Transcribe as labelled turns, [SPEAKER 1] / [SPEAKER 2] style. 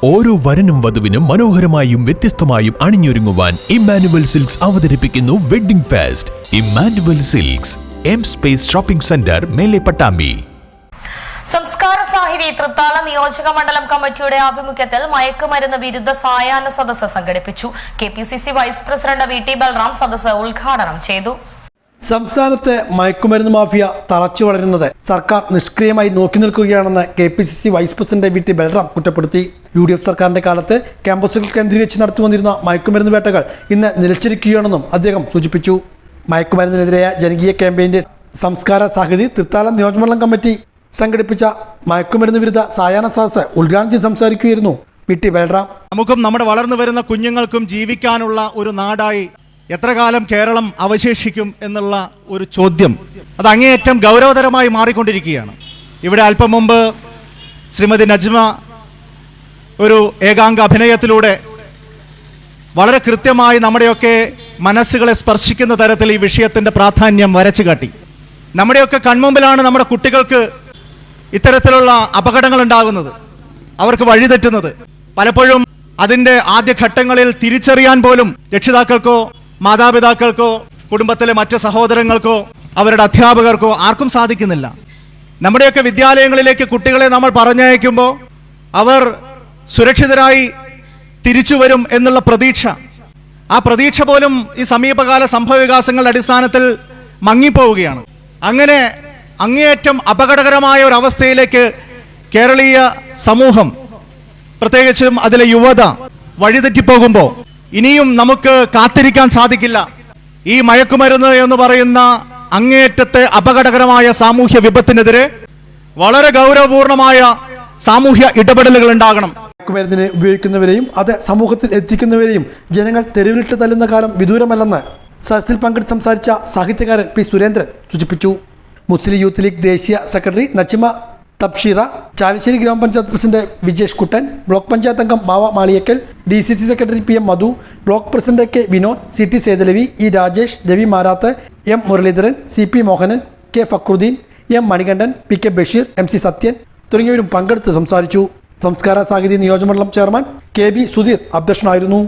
[SPEAKER 1] ഓരോ വരനും വധുവിനും മനോഹരമായും വ്യത്യസ്തമായും അണിഞ്ഞൊരുങ്ങുവാൻ Emmanuel silks അവതരിപ്പിക്കുന്നു wedding fest. Emmanuel silks, M space shopping centre, മേലെ പട്ടാമ്പി.
[SPEAKER 2] സംസ്കാര സാഹിതി തൃത്താല നിയോജക മണ്ഡലം കമ്മിറ്റിയുടെ ആഭിമുഖ്യത്തിൽ മയക്കുമരുന്ന് വിരുദ്ധ സായാഹ്ന സദസ്സ് സംഘടിപ്പിച്ചു. KPCC vice president VT Balram സദസ്സ് ഉദ്ഘാടനം ചെയ്തു.
[SPEAKER 3] സംസ്ഥാനത്തെ മയക്കുമരുന്ന് മാഫിയ തളച്ചു വളരുന്നത് സർക്കാർ നിഷ്ക്രിയമായി നോക്കി നിൽക്കുകയാണെന്ന് KPCC vice president VT Balram കുറ്റപ്പെടുത്തി. UDF സർക്കാരിന്റെ കാലത്ത് ക്യാമ്പസുകൾ കേന്ദ്രീകരിച്ച് നടത്തിവന്നിരുന്ന മയക്കുമരുന്ന് വേട്ടകൾ ഇന്ന് നിലച്ചിരിക്കുകയാണെന്നും അദ്ദേഹം സൂചിപ്പിച്ചു. മയക്കുമരുന്നിനെതിരായ ജനകീയ ക്യാമ്പയിന്റെ സംസ്കാര സാഹിതി തൃത്താല നിയോജകമണ്ഡലം കമ്മിറ്റി സംഘടിപ്പിച്ച മയക്കുമരുന്ന് വിരുദ്ധ സായാഹ്ന സദസ്സ് ഉദ്ഘാടനം ചെയ്ത് സംസാരിക്കുകയായിരുന്നു VT ബൽറാം.
[SPEAKER 4] നമുക്കും നമ്മുടെ വളർന്നു വരുന്ന കുഞ്ഞുങ്ങൾക്കും ജീവിക്കാനുള്ള ഒരു നാടായി എത്ര കാലം കേരളം അവശേഷിക്കും എന്നുള്ള ഒരു ചോദ്യം അത് അങ്ങേയറ്റം ഗൗരവതരമായി മാറിക്കൊണ്ടിരിക്കുകയാണ്. ഇവിടെ അല്പം മുമ്പ് ശ്രീമതി നജ്മ ഒരു ഏകാംഗ അഭിനയത്തിലൂടെ വളരെ കൃത്യമായി നമ്മുടെയൊക്കെ മനസ്സുകളെ സ്പർശിക്കുന്ന തരത്തിൽ ഈ വിഷയത്തിൻ്റെ പ്രാധാന്യം വരച്ചു കാട്ടി. നമ്മുടെയൊക്കെ കൺമുമ്പിലാണ് നമ്മുടെ കുട്ടികൾക്ക് ഇത്തരത്തിലുള്ള അപകടങ്ങൾ ഉണ്ടാകുന്നത്, അവർക്ക് വഴിതെറ്റുന്നത്. പലപ്പോഴും അതിൻ്റെ ആദ്യഘട്ടങ്ങളിൽ തിരിച്ചറിയാൻ പോലും രക്ഷിതാക്കൾക്കോ മാതാപിതാക്കൾക്കോ കുടുംബത്തിലെ മറ്റ് സഹോദരങ്ങൾക്കോ അവരുടെ അധ്യാപകർക്കോ ആർക്കും സാധിക്കുന്നില്ല. നമ്മുടെയൊക്കെ വിദ്യാലയങ്ങളിലേക്ക് കുട്ടികളെ നമ്മൾ പറഞ്ഞയക്കുമ്പോൾ അവർ സുരക്ഷിതരായി തിരിച്ചു വരും എന്നുള്ള പ്രതീക്ഷ, ആ പ്രതീക്ഷ പോലും ഈ സമീപകാല സംഭവവികാസങ്ങളുടെ അടിസ്ഥാനത്തിൽ മങ്ങിപ്പോവുകയാണ്. അങ്ങനെ അങ്ങേയറ്റം അപകടകരമായ ഒരു അവസ്ഥയിലേക്ക് കേരളീയ സമൂഹം, പ്രത്യേകിച്ചും അതിലെ യുവത വഴിതെറ്റിപ്പോകുമ്പോൾ ഇനിയും നമുക്ക് കാത്തിരിക്കാൻ സാധിക്കില്ല. ഈ മയക്കുമരുന്ന് എന്ന് പറയുന്ന അങ്ങേയറ്റത്തെ അപകടകരമായ സാമൂഹ്യ വിപത്തിനെതിരെ വളരെ ഗൗരവപൂർണമായ സാമൂഹ്യ ഇടപെടലുകൾ ഉണ്ടാകണം.
[SPEAKER 3] മയക്കുമരുന്നിനെ ഉപയോഗിക്കുന്നവരെയും അത് സമൂഹത്തിൽ എത്തിക്കുന്നവരെയും ജനങ്ങൾ തെരുവിലിട്ട് തല്ലുന്ന കാലം വിദൂരമല്ലെന്ന് സദസ്സിൽ പങ്കെടുത്ത് സംസാരിച്ച സാഹിത്യകാരൻ P. സുരേന്ദ്രൻ സൂചിപ്പിച്ചു. മുസ്ലിം യൂത്ത് ലീഗ് ദേശീയ സെക്രട്ടറി നച്ചിമ തബ്ഷീറ, ചാലശ്ശേരി ഗ്രാമപഞ്ചായത്ത് പ്രസിഡന്റ് വിജേഷ് കുട്ടൻ, ബ്ലോക്ക് പഞ്ചായത്ത് അംഗം Bava Maliyakkal, DCC secretary PM Madhu, block president K. Vinod, CT Sethalavi, E. Rajesh, Ravi Marath, M. Muraleedharan, CP Mohanan, K. Fakruddeen, M. Manikandan, PK Basheer, MC Sathyan തുടങ്ങിയവരും പങ്കെടുത്ത് സംസാരിച്ചു. സംസ്കാര സാഹിതി നിയോജകമണ്ഡലം ചെയർമാൻ KB സുധീർ അധ്യക്ഷനായിരുന്നു.